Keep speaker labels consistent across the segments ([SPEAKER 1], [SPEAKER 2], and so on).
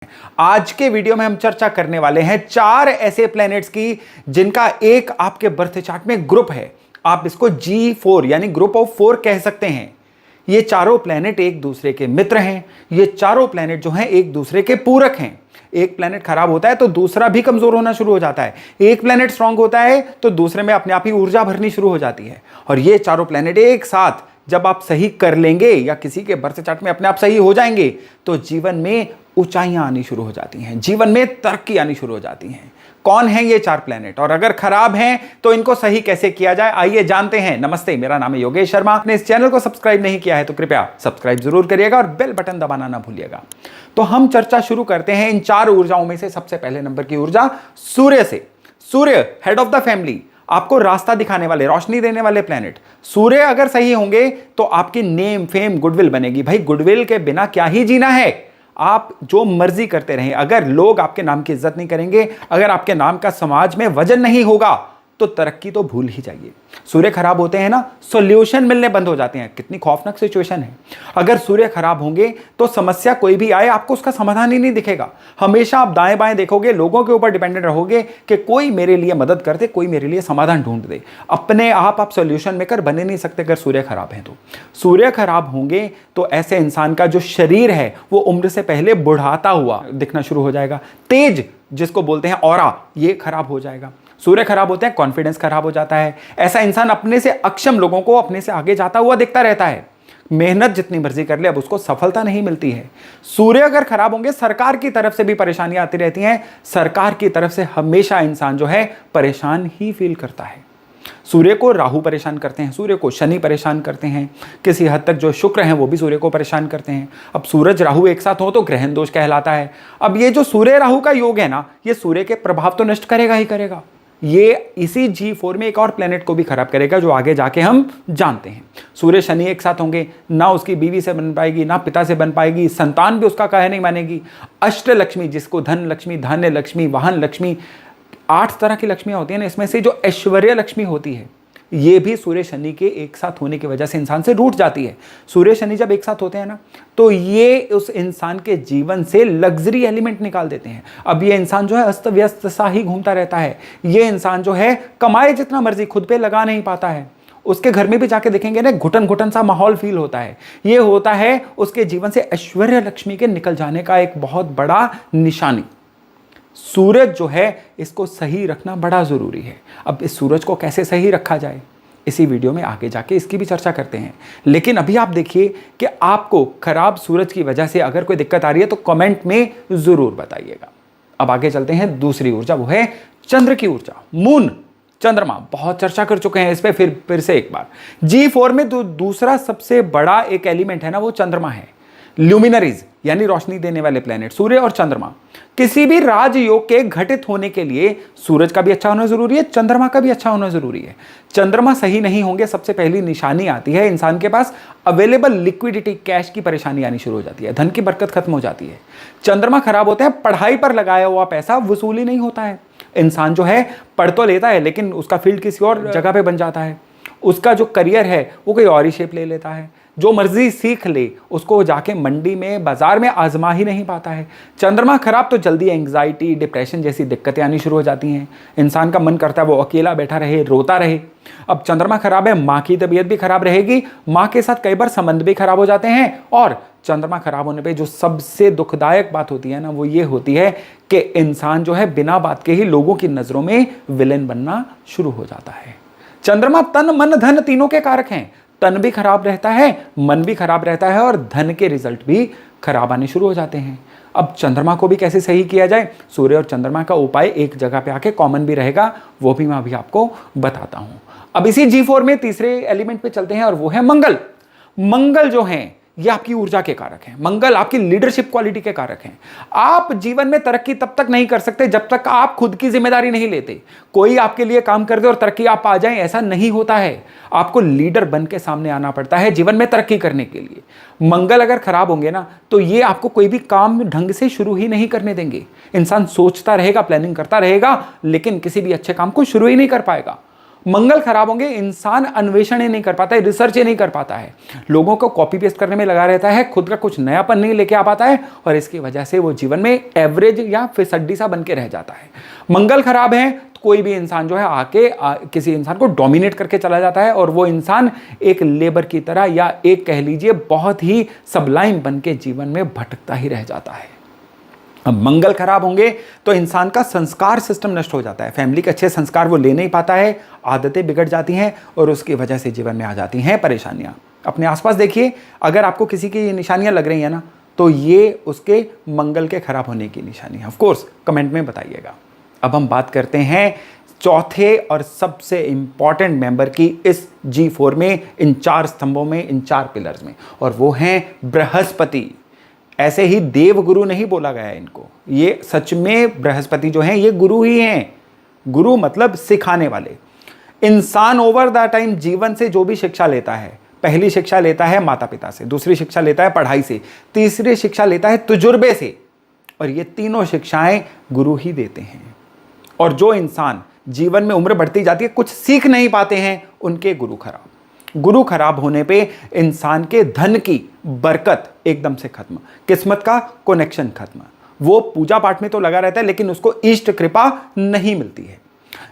[SPEAKER 1] आज के वीडियो में हम चर्चा करने वाले हैं 4 ऐसे प्लैनेट्स की जिनका एक आपके बर्थ चार्ट में ग्रुप है। आप इसको G4 यानी ग्रुप ऑफ 4 कह सकते हैं। ये चारों प्लैनेट एक दूसरे के मित्र हैं। ये चारों प्लैनेट जो हैं एक दूसरे के पूरक हैं। एक प्लैनेट खराब होता है तो दूसरा भी कमजोर होना शुरू हो जाता है। एक प्लैनेट स्ट्रांग होता है तो दूसरे में अपने आप ही ऊर्जा भरनी शुरू हो जाती है। और ये चारों प्लैनेट एक साथ जब आप सही कर लेंगे या किसी के बर्थ चार्ट में अपने आप सही हो जाएंगे तो जीवन में ऊंचाइयां आनी शुरू हो जाती हैं, जीवन में तरक्की आनी शुरू हो जाती हैं। कौन है ये 4 प्लैनेट और अगर खराब हैं तो इनको सही कैसे किया जाए, आइए जानते हैं। नमस्ते, मेरा नाम है योगेश शर्मा। आपने इस चैनल को सब्सक्राइब नहीं किया है तो कृपया सब्सक्राइब जरूर करिएगा और बेल बटन दबाना ना भूलिएगा। तो हम चर्चा शुरू करते हैं इन 4 ऊर्जाओं में से सबसे पहले नंबर की ऊर्जा सूर्य से। सूर्य हेड ऑफ द फैमिली, आपको रास्ता दिखाने वाले, रोशनी देने वाले प्लैनेट। सूर्य अगर सही होंगे तो आपकी नेम फेम गुडविल बनेगी। भाई गुडविल के बिना क्या ही जीना है। आप जो मर्जी करते रहें, अगर लोग आपके नाम की इज्जत नहीं करेंगे, अगर आपके नाम का समाज में वजन नहीं होगा तो तरक्की तो भूल ही जाइए। सूर्य खराब होते हैं ना, सॉल्यूशन मिलने बंद हो जाते हैं। कितनी खौफनाक सिचुएशन है। अगर सूर्य खराब होंगे तो समस्या कोई भी आए आपको उसका समाधान ही नहीं दिखेगा। हमेशा आप दाएं बाएं देखोगे, लोगों के ऊपर डिपेंडेंट रहोगे कि कोई मेरे लिए मदद कर दे, कोई मेरे लिए समाधान ढूंढ दे। अपने आप सॉल्यूशन मेकर बने नहीं सकते अगर सूर्य खराब है तो। सूर्य खराब होंगे तो ऐसे इंसान का जो शरीर है वो उम्र से पहले बुढ़ाता हुआ दिखना शुरू हो जाएगा। तेज जिसको बोलते हैं ऑरा, ये खराब हो जाएगा। सूर्य खराब होते हैं, कॉन्फिडेंस खराब हो जाता है। ऐसा इंसान अपने से अक्षम लोगों को अपने से आगे जाता हुआ दिखता रहता है। मेहनत जितनी मर्जी कर ले अब उसको सफलता नहीं मिलती है। सूर्य अगर खराब होंगे, सरकार की तरफ से भी परेशानियां आती रहती हैं। सरकार की तरफ से हमेशा इंसान जो है परेशान ही फील करता है। सूर्य को राहु परेशान करते हैं, सूर्य को शनि परेशान करते हैं, किसी हद तक जो शुक्र हैं वो भी सूर्य को परेशान करते हैं। अब सूरज राहु एक साथ हो तो ग्रहण दोष कहलाता है। अब ये जो सूर्य राहु का योग है ना, ये सूर्य के प्रभाव तो नष्ट करेगा ही करेगा। ये इसी G4 में एक और प्लेनेट को भी खराब करेगा जो आगे जाके हम जानते हैं। सूर्य शनि एक साथ होंगे, ना उसकी बीवी से बन पाएगी, ना पिता से बन पाएगी, संतान भी उसका कहे नहीं मानेगी। अष्ट लक्ष्मी, जिसको धन लक्ष्मी, धान्य लक्ष्मी, वाहन लक्ष्मी, 8 तरह की लक्ष्मियां होती हैं ना, इसमें से जो ऐश्वर्य लक्ष्मी होती है ये भी सूर्य शनि के एक साथ होने की वजह से इंसान से रूठ जाती है। सूर्य शनि जब एक साथ होते हैं ना तो ये उस इंसान के जीवन से लग्जरी एलिमेंट निकाल देते हैं। अब ये इंसान जो है अस्त व्यस्त सा ही घूमता रहता है। ये इंसान जो है कमाए जितना मर्जी खुद पे लगा नहीं पाता है। उसके घर में भी जाके देखेंगे ना, घुटन घुटन सा माहौल फील होता है। ये होता है उसके जीवन से ऐश्वर्य लक्ष्मी के निकल जाने का एक बहुत बड़ा निशानी। सूरज जो है इसको सही रखना बड़ा जरूरी है। अब इस सूरज को कैसे सही रखा जाए, इसी वीडियो में आगे जाके इसकी भी चर्चा करते हैं। लेकिन अभी आप देखिए कि आपको खराब सूरज की वजह से अगर कोई दिक्कत आ रही है तो कमेंट में जरूर बताइएगा। अब आगे चलते हैं। दूसरी ऊर्जा वो है चंद्र की ऊर्जा, मून, चंद्रमा। बहुत चर्चा कर चुके हैं इस पे, फिर से एक बार। G4 में दूसरा सबसे बड़ा एक एलिमेंट है ना, वो चंद्रमा है। ल्यूमिनरीज यानी रोशनी देने वाले प्लेनेट, सूर्य और चंद्रमा। किसी भी राजयोग के घटित होने के लिए सूरज का भी अच्छा होना जरूरी है, चंद्रमा का भी अच्छा होना जरूरी है। चंद्रमा सही नहीं होंगे, सबसे पहली निशानी आती है इंसान के पास अवेलेबल लिक्विडिटी, कैश की परेशानी आनी शुरू हो जाती है, धन की बरकत खत्म हो जाती है। चंद्रमा खराब होते हैं, पढ़ाई पर लगाया हुआ पैसा वसूल ही नहीं होता है। इंसान जो है पढ़ तो लेता है लेकिन उसका फील्ड किसी और जगह पे बन जाता है। उसका जो करियर है वो कोई और ही शेप ले लेता है। जो मर्जी सीख ले उसको जाके मंडी में, बाजार में आजमा ही नहीं पाता है। चंद्रमा खराब तो जल्दी एंग्जाइटी, डिप्रेशन जैसी दिक्कतें आनी शुरू हो जाती हैं। इंसान का मन करता है वो अकेला बैठा रहे, रोता रहे। अब चंद्रमा खराब है, माँ की तबीयत भी खराब रहेगी, माँ के साथ कई बार संबंध भी खराब हो जाते हैं। और चंद्रमा खराब होने पे जो सबसे दुखदायक बात होती है ना, वो ये होती है कि इंसान जो है बिना बात के ही लोगों की नजरों में विलेन बनना शुरू हो जाता है। चंद्रमा तन मन धन तीनों के कारक हैं। तन भी खराब रहता है, मन भी खराब रहता है और धन के रिजल्ट भी खराब आने शुरू हो जाते हैं। अब चंद्रमा को भी कैसे सही किया जाए, सूर्य और चंद्रमा का उपाय एक जगह पे आके कॉमन भी रहेगा, वो भी मैं अभी आपको बताता हूं। अब इसी G4 में तीसरे एलिमेंट पे चलते हैं और वो है मंगल। मंगल जो है ये आपकी ऊर्जा के कारक हैं। मंगल आपकी लीडरशिप क्वालिटी के कारक हैं। आप जीवन में तरक्की तब तक नहीं कर सकते जब तक आप खुद की जिम्मेदारी नहीं लेते। कोई आपके लिए काम कर दे और तरक्की आप पा जाएं, ऐसा नहीं होता है। आपको लीडर बन के सामने आना पड़ता है जीवन में तरक्की करने के लिए। मंगल अगर खराब होंगे ना तो ये आपको कोई भी काम ढंग से शुरू ही नहीं करने देंगे। इंसान सोचता रहेगा, प्लानिंग करता रहेगा, लेकिन किसी भी अच्छे काम को शुरू ही नहीं कर पाएगा। मंगल खराब होंगे, इंसान अन्वेषण ही नहीं कर पाता है, रिसर्च ही नहीं कर पाता है, लोगों को कॉपी पेस्ट करने में लगा रहता है, खुद का कुछ नयापन नहीं लेके आ पाता है, और इसकी वजह से वो जीवन में एवरेज या फिसड्डी सा बन के रह जाता है। मंगल खराब है तो कोई भी इंसान जो है किसी इंसान को डोमिनेट करके चला जाता है, और वो इंसान एक लेबर की तरह या एक कह लीजिए बहुत ही सबलाइम बन के जीवन में भटकता ही रह जाता है। अब मंगल खराब होंगे तो इंसान का संस्कार सिस्टम नष्ट हो जाता है, फैमिली के अच्छे संस्कार वो ले नहीं पाता है, आदतें बिगड़ जाती हैं, और उसकी वजह से जीवन में आ जाती हैं परेशानियां। अपने आसपास देखिए, अगर आपको किसी की ये निशानियां लग रही हैं ना, तो ये उसके मंगल के खराब होने की निशानी है। ऑफ कोर्स कमेंट में बताइएगा। अब हम बात करते हैं चौथे और सबसे इंपॉर्टेंट मेंबर की इस G4 में, इन 4 स्तंभों में, इन 4 पिलर्स में, और वो हैं बृहस्पति। ऐसे ही देव गुरु नहीं बोला गया है इनको, ये सच में बृहस्पति जो हैं ये गुरु ही हैं। गुरु मतलब सिखाने वाले। इंसान ओवर द टाइम जीवन से जो भी शिक्षा लेता है, पहली शिक्षा लेता है माता पिता से, दूसरी शिक्षा लेता है पढ़ाई से, तीसरी शिक्षा लेता है तजुर्बे से, और ये तीनों शिक्षाएं गुरु ही देते हैं। और जो इंसान जीवन में उम्र बढ़ती जाती है कुछ सीख नहीं पाते हैं, उनके गुरु खराब। गुरु खराब होने पे इंसान के धन की बरकत एकदम से खत्म, किस्मत का कनेक्शन खत्म। वो पूजा पाठ में तो लगा रहता है लेकिन उसको इष्ट कृपा नहीं मिलती है।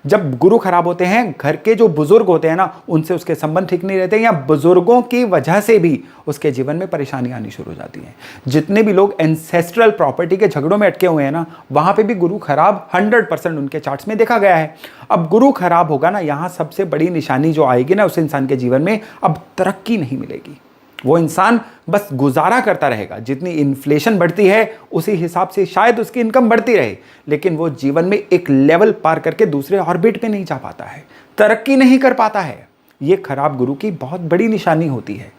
[SPEAKER 1] जब गुरु खराब होते हैं, घर के जो बुजुर्ग होते हैं ना, उनसे उसके संबंध ठीक नहीं रहते, या बुजुर्गों की वजह से भी उसके जीवन में परेशानी आनी शुरू हो जाती है। जितने भी लोग एंसेस्ट्रल प्रॉपर्टी के झगड़ों में अटके हुए हैं ना, वहां पे भी गुरु खराब 100% उनके चार्ट्स में देखा गया है। अब गुरु खराब होगा ना, यहां सबसे बड़ी निशानी जो आएगी ना उस इंसान के जीवन में, अब तरक्की नहीं मिलेगी। वो इंसान बस गुजारा करता रहेगा, जितनी इन्फ्लेशन बढ़ती है उसी हिसाब से शायद उसकी इनकम बढ़ती रहे, लेकिन वो जीवन में एक लेवल पार करके दूसरे ऑर्बिट पे नहीं जा पाता है, तरक्की नहीं कर पाता है। ये खराब गुरु की बहुत बड़ी निशानी होती है।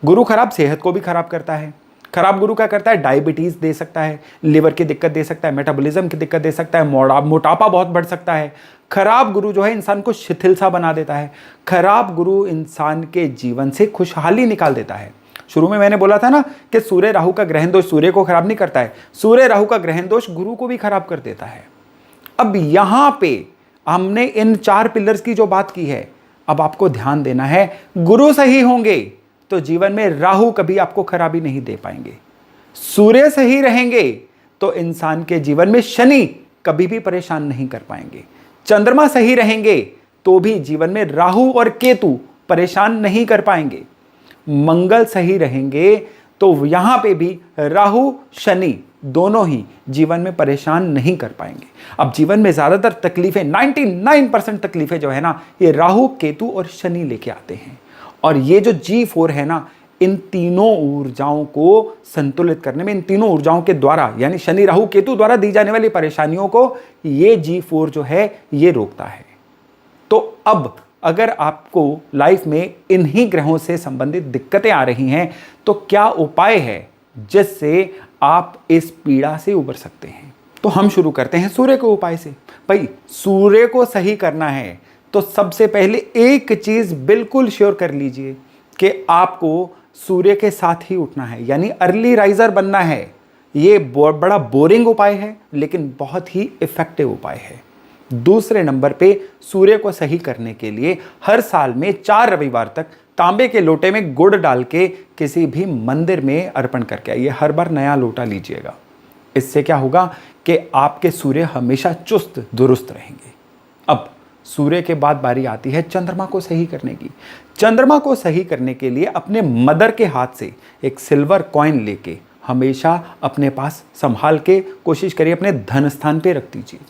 [SPEAKER 1] गुरु खराब सेहत को भी खराब करता है। खराब गुरु क्या करता है? डायबिटीज दे सकता है, लिवर की दिक्कत दे सकता है, मेटाबॉलिज्म की दिक्कत दे सकता है, मोटापा बहुत बढ़ सकता है। खराब गुरु जो है इंसान को शिथिल सा बना देता है। खराब गुरु इंसान के जीवन से खुशहाली निकाल देता है। शुरू में मैंने बोला था ना कि सूर्य राहु का ग्रहण दोष सूर्य को खराब नहीं करता है, सूर्य राहु का ग्रहण दोष गुरु को भी खराब कर देता है। अब यहां पे हमने इन 4 पिलर्स की जो बात की है, अब आपको ध्यान देना है। गुरु सही होंगे तो जीवन में राहु कभी आपको खराबी नहीं दे पाएंगे। सूर्य सही रहेंगे तो इंसान के जीवन में शनि कभी भी परेशान नहीं कर पाएंगे। चंद्रमा सही रहेंगे तो भी जीवन में राहु और केतु परेशान नहीं कर पाएंगे। मंगल सही रहेंगे तो यहां पे भी राहु शनि दोनों ही जीवन में परेशान नहीं कर पाएंगे। अब जीवन में ज्यादातर तकलीफें, 99% तकलीफें जो है ना, ये राहु केतु और शनि लेके आते हैं। और ये जो G4 है ना, इन तीनों ऊर्जाओं को संतुलित करने में, इन तीनों ऊर्जाओं के द्वारा यानी शनि राहु केतु द्वारा दी जाने वाली परेशानियों को ये G4 जो है ये रोकता है। तो अब अगर आपको लाइफ में इन्हीं ग्रहों से संबंधित दिक्कतें आ रही हैं तो क्या उपाय है जिससे आप इस पीड़ा से उबर सकते हैं? तो हम शुरू करते हैं सूर्य के उपाय से। भाई सूर्य को सही करना है तो सबसे पहले एक चीज बिल्कुल श्योर कर लीजिए कि आपको सूर्य के साथ ही उठना है, यानी अर्ली राइजर बनना है। ये बड़ा बोरिंग उपाय है लेकिन बहुत ही इफेक्टिव उपाय है। दूसरे नंबर पे सूर्य को सही करने के लिए हर साल में 4 रविवार तक तांबे के लोटे में गुड़ डाल के किसी भी मंदिर में अर्पण करके आइए। हर बार नया लोटा लीजिएगा। इससे क्या होगा कि आपके सूर्य हमेशा चुस्त दुरुस्त रहेंगे। अब सूर्य के बाद बारी आती है चंद्रमा को सही करने की। चंद्रमा को सही करने के लिए अपने मदर के हाथ से एक सिल्वर कॉइन लेके हमेशा अपने पास संभाल के कोशिश करिए अपने धन स्थान पे रख दीजिए।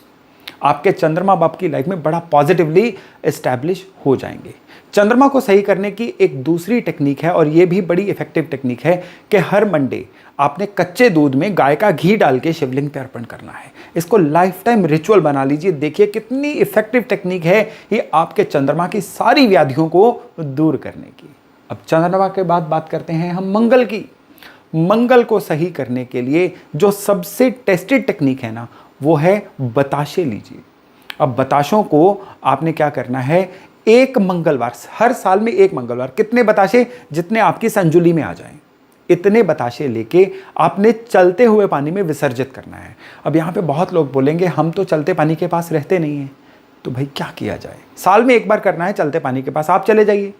[SPEAKER 1] आपके चंद्रमा बाप की लाइफ में बड़ा पॉजिटिवली एस्टैब्लिश हो जाएंगे। चंद्रमा को सही करने की एक दूसरी टेक्निक है और ये भी बड़ी इफेक्टिव टेक्निक है कि हर मंडे आपने कच्चे दूध में गाय का घी डाल के शिवलिंग पे अर्पण करना है। इसको लाइफ टाइम रिचुअल बना लीजिए। देखिए कितनी इफेक्टिव टेक्निक है ये आपके चंद्रमा की सारी व्याधियों को दूर करने की। अब चंद्रमा के बाद बात करते हैं हम मंगल की। मंगल को सही करने के लिए जो सबसे टेस्टेड टेक्निक है ना, वो है बताशे लीजिए। अब बताशों को आपने क्या करना है, एक मंगलवार, हर साल में एक मंगलवार, कितने बताशे? जितने आपकी संजुली में आ जाएं, इतने बताशे लेके आपने चलते हुए पानी में विसर्जित करना है। अब यहाँ पे बहुत लोग बोलेंगे हम तो चलते पानी के पास रहते नहीं हैं, तो भाई क्या किया जाए? साल में एक बार करना है, चलते पानी के पास आप चले जाइए,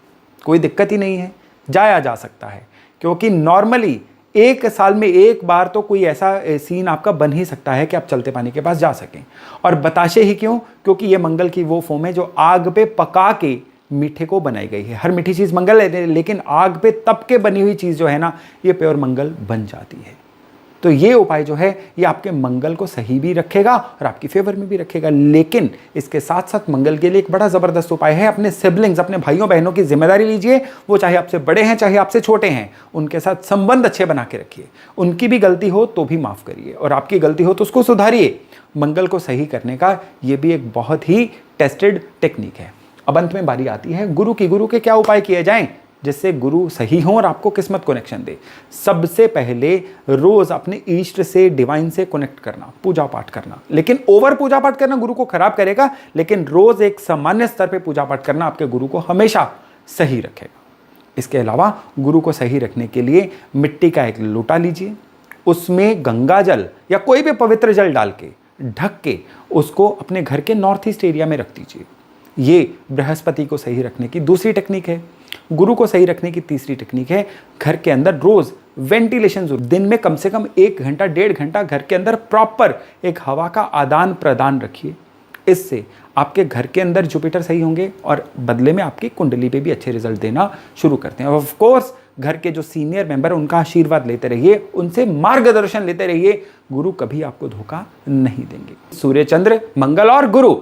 [SPEAKER 1] कोई दिक्कत ही नहीं है, जाया जा सकता है। क्योंकि नॉर्मली एक साल में एक बार तो कोई ऐसा सीन आपका बन ही सकता है कि आप चलते पानी के पास जा सकें। और बताशे ही क्यों? क्योंकि ये मंगल की वो फोम है जो आग पे पका के मीठे को बनाई गई है। हर मीठी चीज़ मंगल है, लेकिन आग पे तप के बनी हुई चीज़ जो है ना, ये प्योर मंगल बन जाती है। तो ये उपाय जो है ये आपके मंगल को सही भी रखेगा और आपकी फेवर में भी रखेगा। लेकिन इसके साथ साथ मंगल के लिए एक बड़ा ज़बरदस्त उपाय है, अपने सिबलिंग्स, अपने भाइयों बहनों की जिम्मेदारी लीजिए। वो चाहे आपसे बड़े हैं चाहे आपसे छोटे हैं, उनके साथ संबंध अच्छे बना के रखिए। उनकी भी गलती हो तो भी माफ़ करिए, और आपकी गलती हो तो उसको सुधारिए। मंगल को सही करने का ये भी एक बहुत ही टेस्टेड टेक्निक है। अब अंत में बारी आती है गुरु की। गुरु के क्या उपाय किए जाएं जिससे गुरु सही हो और आपको किस्मत कनेक्शन दे? सबसे पहले रोज अपने इष्ट से, डिवाइन से कनेक्ट करना, पूजा पाठ करना। लेकिन ओवर पूजा पाठ करना गुरु को खराब करेगा, लेकिन रोज एक सामान्य स्तर पे पूजा पाठ करना आपके गुरु को हमेशा सही रखेगा। इसके अलावा गुरु को सही रखने के लिए मिट्टी का एक लोटा लीजिए, उसमें गंगा जल या कोई भी पवित्र जल डाल के ढक के उसको अपने घर के नॉर्थ ईस्ट एरिया में रख दीजिए। ये बृहस्पति को सही रखने की दूसरी टेक्निक है। गुरु को सही रखने की तीसरी टेक्निक है, घर के अंदर रोज वेंटिलेशन जरूर, दिन में कम से कम 1 घंटा 1.5 घंटा घर के अंदर प्रॉपर एक हवा का आदान प्रदान रखिए। इससे आपके घर के अंदर जुपिटर सही होंगे और बदले में आपकी कुंडली पे भी अच्छे रिजल्ट देना शुरू करते हैं। ऑफ कोर्स घर के जो सीनियर मेंबर उनका आशीर्वाद लेते रहिए, उनसे मार्गदर्शन लेते रहिए। गुरु कभी आपको धोखा नहीं देंगे। सूर्य, चंद्र, मंगल और गुरु,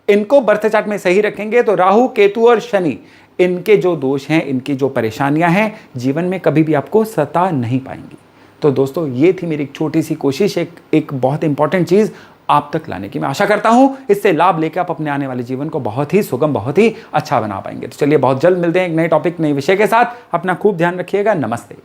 [SPEAKER 1] इनको बर्थ चार्ट में सही रखेंगे तो राहु, केतु और शनि, इनके जो दोष हैं, इनकी जो परेशानियां हैं, जीवन में कभी भी आपको सता नहीं पाएंगी। तो दोस्तों ये थी मेरी एक छोटी सी कोशिश, एक बहुत इंपॉर्टेंट चीज आप तक लाने की। मैं आशा करता हूं इससे लाभ लेकर आप अपने आने वाले जीवन को बहुत ही सुगम, बहुत ही अच्छा बना पाएंगे। तो चलिए बहुत जल्द मिलते हैं एक नए टॉपिक, नए विषय के साथ। अपना खूब ध्यान रखिएगा। नमस्ते।